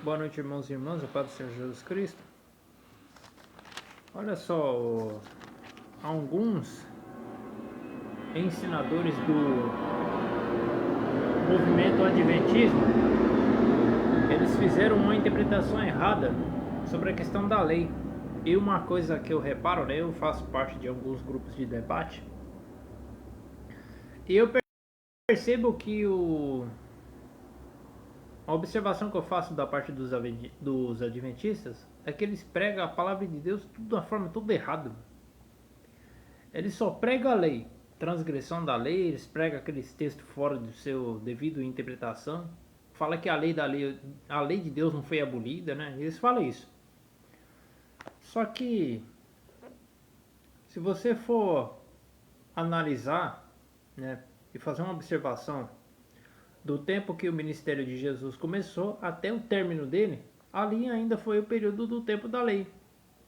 Boa noite, irmãos e irmãs, a paz do Senhor Jesus Cristo. Olha só, alguns ensinadores do movimento adventismo, eles fizeram uma interpretação errada sobre a questão da lei. E uma coisa que eu reparo, né, eu faço parte de alguns grupos de debate, e eu percebo que a observação que eu faço da parte dos adventistas é que eles pregam a palavra de Deus de uma forma toda errada. Eles só pregam a lei, transgressão da lei, eles pregam aqueles textos fora do seu devido interpretação. Fala que a lei de Deus não foi abolida, né? Eles falam isso. Só que se você for analisar, né, e fazer uma observação do tempo que o ministério de Jesus começou até o término dele, ali ainda foi o período do tempo da lei.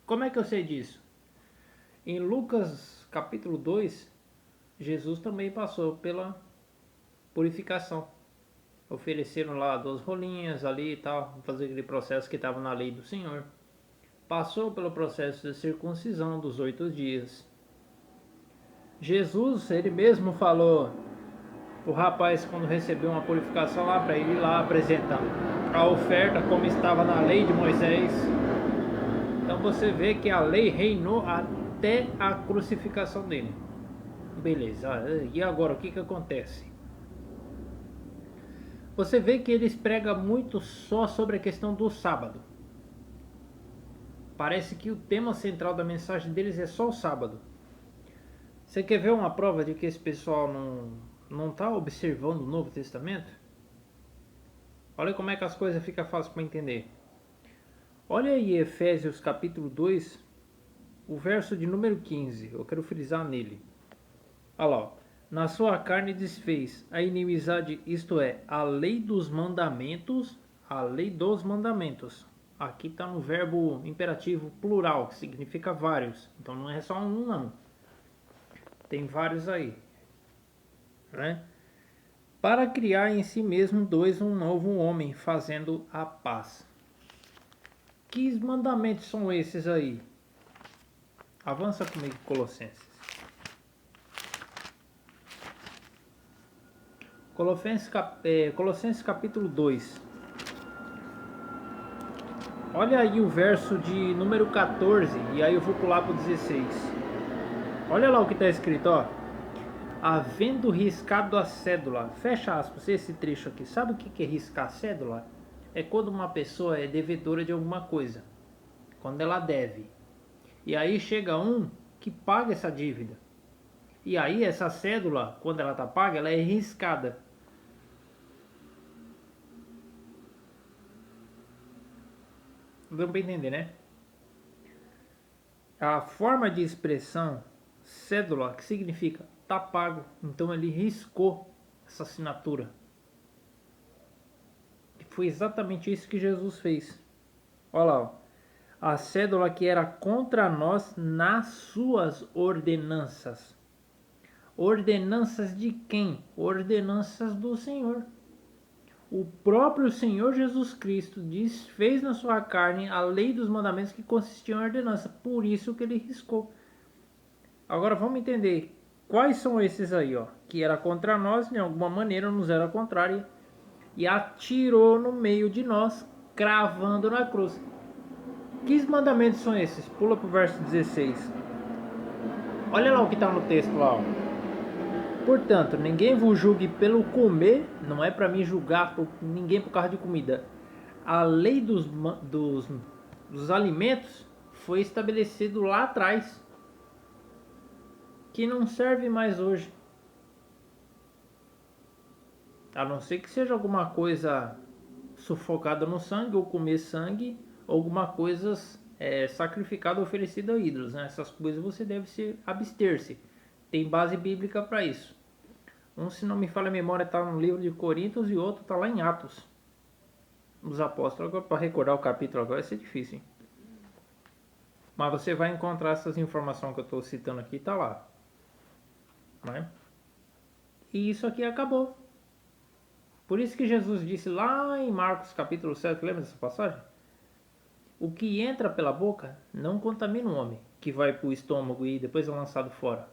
Como é que eu sei disso? Em Lucas capítulo 2, Jesus também passou pela purificação. Ofereceram lá 2 rolinhas ali e tal, fazer aquele processo que estava na lei do Senhor. Passou pelo processo de circuncisão dos 8 dias. Jesus, ele mesmo falou o rapaz, quando recebeu uma purificação lá, para ele ir lá apresentar a oferta como estava na lei de Moisés. Então você vê que a lei reinou até a crucificação dele. Beleza, e agora o que acontece? Você vê que eles pregam muito só sobre a questão do sábado. Parece que o tema central da mensagem deles é só o sábado. Você quer ver uma prova de que esse pessoal não está observando o Novo Testamento? Olha como é que as coisas ficam fáceis para entender. Olha aí Efésios capítulo 2, o verso de número 15. Eu quero frisar nele. Olha lá. Na sua carne desfez a inimizade, isto é, a lei dos mandamentos. A lei dos mandamentos. Aqui está no verbo imperativo plural, que significa vários. Então não é só um, não. Tem vários aí, né? Para criar em si mesmo um novo homem, fazendo a paz. Que mandamentos são esses aí? Avança comigo, Colossenses. Colossenses capítulo 2. Olha aí o verso de número 14, e aí eu vou pular para o 16. Olha lá o que está escrito, ó. Havendo riscado a cédula, fecha aspas, esse trecho aqui. Sabe o que é riscar a cédula? É quando uma pessoa é devedora de alguma coisa, quando ela deve. E aí chega um que paga essa dívida. E aí essa cédula, quando ela está paga, ela é riscada. Deu para entender, né? A forma de expressão cédula, que significa tá pago, então ele riscou essa assinatura. E foi exatamente isso que Jesus fez. Olha lá, ó. A cédula que era contra nós nas suas ordenanças. Ordenanças de quem? Ordenanças do Senhor. O próprio Senhor Jesus Cristo fez na sua carne a lei dos mandamentos que consistiam em ordenança. Por isso que ele riscou. Agora vamos entender quais são esses aí, ó, que era contra nós, de alguma maneira nos era contrária, e atirou no meio de nós, cravando na cruz. Que mandamentos são esses? Pula para o verso 16. Olha lá o que está no texto lá, ó. Portanto, ninguém vos julgue pelo comer, não é para mim julgar ninguém por causa de comida. A lei dos alimentos foi estabelecido lá atrás, que não serve mais hoje. A não ser que seja alguma coisa sufocada no sangue, ou comer sangue, ou alguma coisa sacrificada ou oferecida a ídolos, né? Essas coisas você deve abster-se. Tem base bíblica para isso. Um, se não me falha a memória, está no livro de Coríntios e outro está lá em Atos dos Apóstolos. Agora, para recordar o capítulo agora vai ser difícil, hein? Mas você vai encontrar essas informações que eu estou citando aqui, está lá, né? E isso aqui acabou. Por isso que Jesus disse lá em Marcos capítulo 7, lembra dessa passagem? O que entra pela boca não contamina o homem, que vai para o estômago e depois é lançado fora.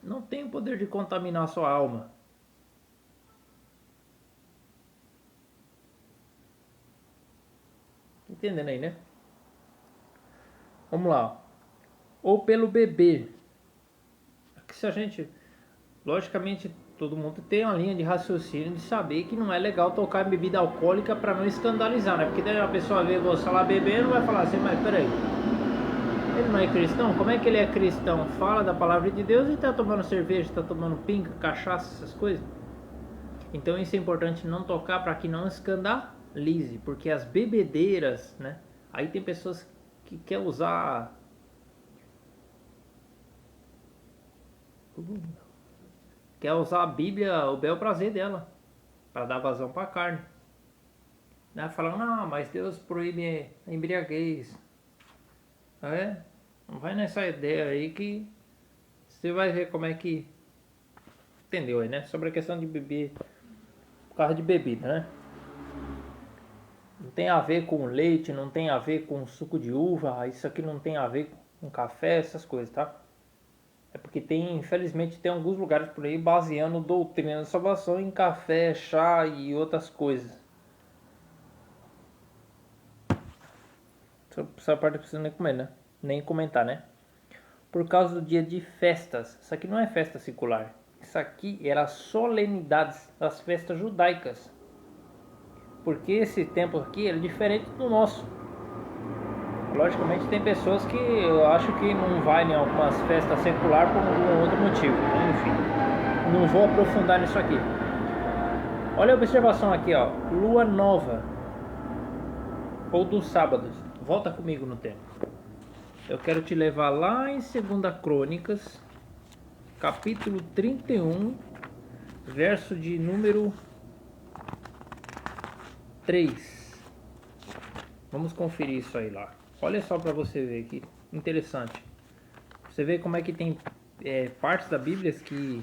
Não tem o poder de contaminar a sua alma. Entendendo aí, né? Vamos lá. Ou pelo beber. Que se a gente... Logicamente, todo mundo tem uma linha de raciocínio de saber que não é legal tocar em bebida alcoólica para não escandalizar, né? Porque daí a pessoa vê você lá bebendo, vai falar assim, mas peraí, ele não é cristão? Como é que ele é cristão? Fala da palavra de Deus e tá tomando cerveja, tá tomando pinga, cachaça, essas coisas. Então isso é importante não tocar para que não escandalize, porque as bebedeiras, né? Aí tem pessoas que querem usar... Quer usar a Bíblia, o bel prazer dela, para dar vazão para a carne. Né? Falando, não, mas Deus proíbe a embriaguez. Não vai nessa ideia aí que você vai ver como é que... Entendeu aí, né? Sobre a questão de beber, por causa de bebida, né? Não tem a ver com leite, não tem a ver com suco de uva, isso aqui não tem a ver com café, essas coisas, tá? É porque infelizmente tem alguns lugares por aí baseando doutrina da salvação em café, chá e outras coisas. Essa parte não precisa nem comer, né? Nem comentar, né? Por causa do dia de festas. Isso aqui não é festa secular. Isso aqui era solenidades das festas judaicas. Porque esse tempo aqui era diferente do nosso. Logicamente tem pessoas que eu acho que não vai em algumas festas seculares por algum outro motivo. Enfim, não vou aprofundar nisso aqui. Olha a observação aqui, ó. Lua nova. Ou dos sábados. Volta comigo no tempo. Eu quero te levar lá em 2 Crônicas, capítulo 31, verso de número 3. Vamos conferir isso aí lá. Olha só para você ver que interessante. Você vê como é que tem partes da Bíblia que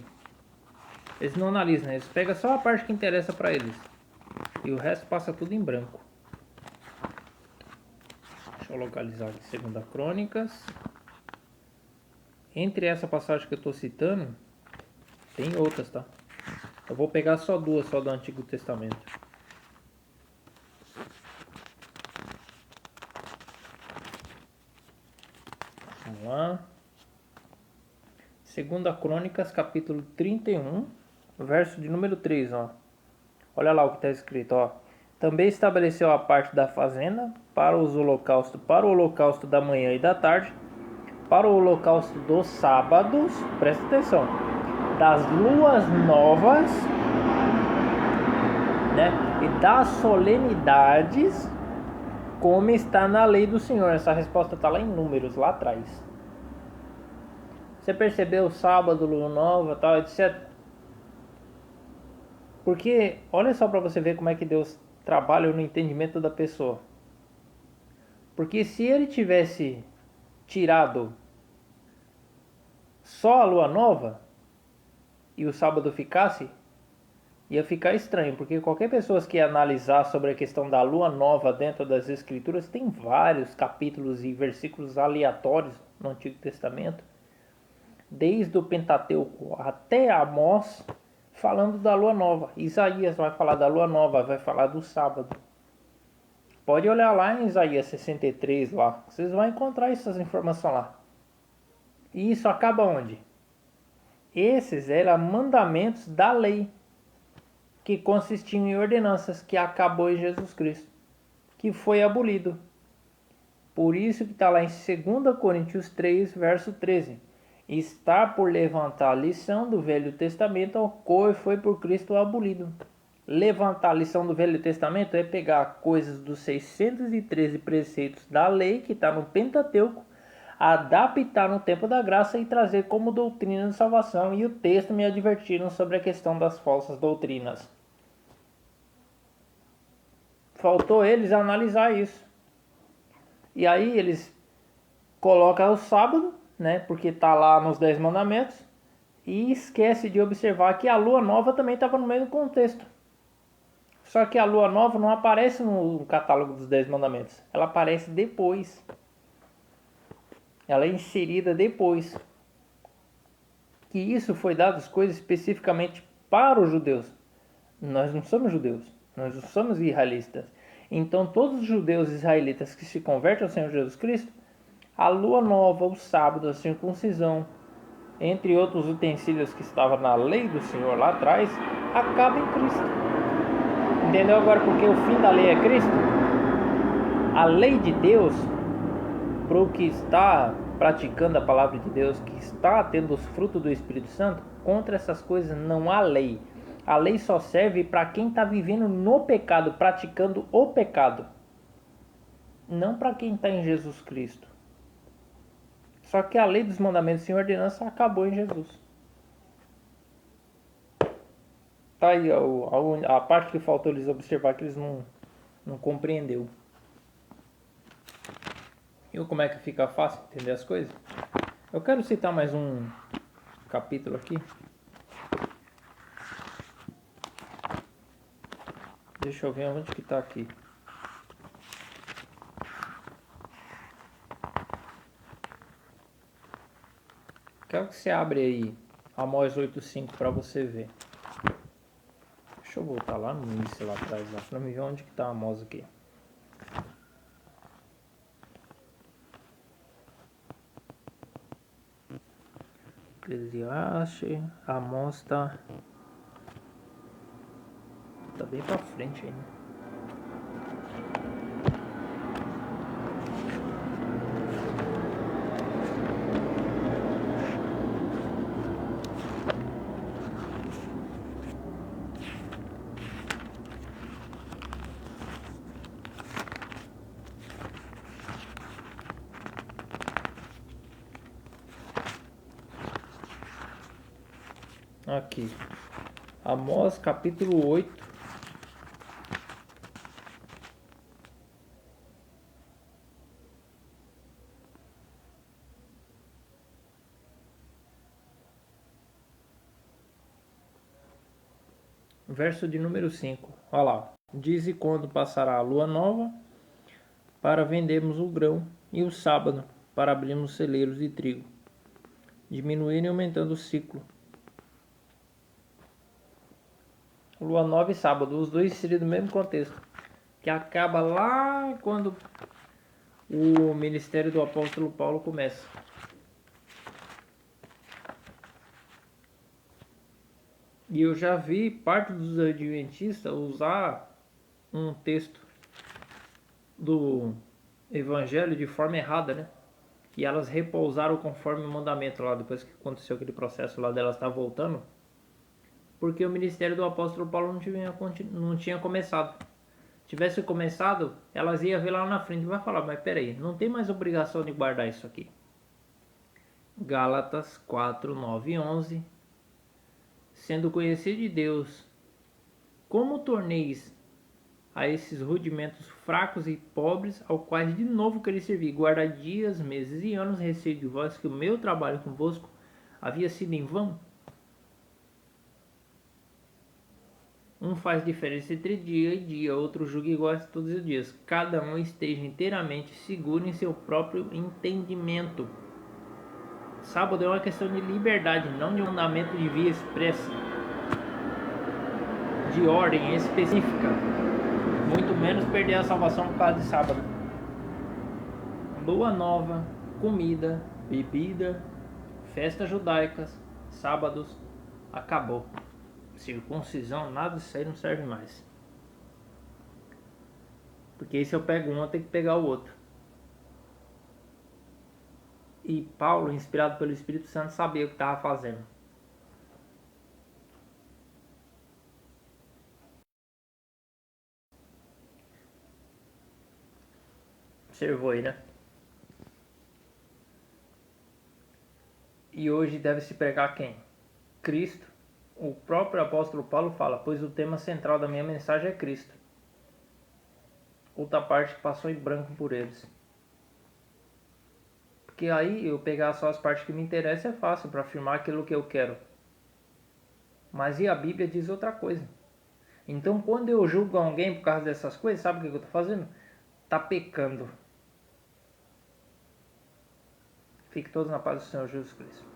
eles não analisam, né? Eles pegam só a parte que interessa para eles e o resto passa tudo em branco. Deixa eu localizar aqui 2 Crônicas. Entre essa passagem que eu estou citando, tem outras, tá? Eu vou pegar só duas, só do Antigo Testamento. Vamos lá. 2 Crônicas, capítulo 31, verso de número 3, ó. Olha lá o que está escrito, ó. Também estabeleceu a parte da fazenda para o holocausto da manhã e da tarde, para o holocausto dos sábados, presta atenção, das luas novas, né, e das solenidades, como está na lei do Senhor. Essa resposta está lá em Números, lá atrás. Você percebeu sábado, lua nova, tal, etc. Porque, olha só para você ver como é que Deus trabalha no entendimento da pessoa. Porque se ele tivesse tirado só a lua nova e o sábado ficasse, ia ficar estranho, porque qualquer pessoa que analisar sobre a questão da lua nova dentro das escrituras, tem vários capítulos e versículos aleatórios no Antigo Testamento, desde o Pentateuco até Amós, falando da lua nova. Isaías vai falar da lua nova, vai falar do sábado. Pode olhar lá em Isaías 63 lá, vocês vão encontrar essas informações lá. E isso acaba onde? Esses eram mandamentos da lei, que consistiam em ordenanças, que acabou em Jesus Cristo, que foi abolido. Por isso que está lá em 2 Coríntios 3, verso 13. Está por levantar a lição do Velho Testamento, ao qual foi por Cristo abolido. Levantar a lição do Velho Testamento é pegar coisas dos 613 preceitos da lei, que está no Pentateuco, adaptar no tempo da graça e trazer como doutrina de salvação. E o texto me advertiram sobre a questão das falsas doutrinas. Faltou eles analisar isso. E aí eles colocam o sábado, né, porque está lá nos 10 mandamentos, e esquece de observar que a lua nova também estava no mesmo contexto. Só que a lua nova não aparece no catálogo dos 10 mandamentos. Ela aparece depois. Ela é inserida depois. Que isso foi dado as coisas especificamente para os judeus. Nós não somos judeus. Nós não somos israelitas. Então todos os judeus israelitas que se convertem ao Senhor Jesus Cristo, a lua nova, o sábado, a circuncisão, entre outros utensílios que estavam na lei do Senhor lá atrás, acaba em Cristo. Entendeu agora porque o fim da lei é Cristo? A lei de Deus, para o que está praticando a palavra de Deus, que está tendo os frutos do Espírito Santo, contra essas coisas não há lei. A lei só serve para quem está vivendo no pecado, praticando o pecado. Não para quem está em Jesus Cristo. Só que a lei dos mandamentos sem ordenança acabou em Jesus. Tá aí a parte que faltou eles observar que eles não compreendeu. E como é que fica fácil entender as coisas? Eu quero citar mais um capítulo aqui. Deixa eu ver onde que tá aqui. Quero que você abre aí Amós 8:5 para você ver. Deixa eu voltar lá no início, lá atrás, lá, para me ver onde que tá Amós aqui. Eclesiastes, Amós tá bem pra frente ainda. Aqui, Amós capítulo 8. Verso de número 5. Olha lá. Diz: e quando passará a lua nova, para vendermos o grão, e o sábado, para abrirmos celeiros de trigo, diminuindo e aumentando o ciclo. Lua nova e sábado, os dois seriam do mesmo contexto, que acaba lá quando o ministério do apóstolo Paulo começa. E eu já vi parte dos adventistas usar um texto do evangelho de forma errada, né? E elas repousaram conforme o mandamento lá, depois que aconteceu aquele processo lá delas estar voltando, porque o ministério do apóstolo Paulo não tinha começado. Tivesse começado, elas iam ver lá na frente e vai falar: mas peraí, não tem mais obrigação de guardar isso aqui. Gálatas 4, 9 e 11. Sendo conhecido de Deus, como torneis a esses rudimentos fracos e pobres, ao quais de novo quereis servir, guardar dias, meses e anos, receio de vós que o meu trabalho convosco havia sido em vão? Um faz diferença entre dia e dia, outro julga igual todos os dias. Cada um esteja inteiramente seguro em seu próprio entendimento. Sábado é uma questão de liberdade, não de um mandamento de via expressa, de ordem específica. Muito menos perder a salvação por causa de sábado. Lua nova, comida, bebida, festas judaicas, sábados, acabou. Circuncisão, nada disso aí não serve mais. Porque se eu pego um, eu tenho que pegar o outro. E Paulo, inspirado pelo Espírito Santo, sabia o que estava fazendo. Observou aí, né? E hoje deve se pregar quem? Cristo. O próprio apóstolo Paulo fala: pois o tema central da minha mensagem é Cristo. Outra parte passou em branco por eles. Porque aí eu pegar só as partes que me interessam é fácil para afirmar aquilo que eu quero. Mas e a Bíblia diz outra coisa. Então, quando eu julgo alguém por causa dessas coisas, sabe o que eu estou fazendo? Tá pecando. Fique todos na paz do Senhor Jesus Cristo.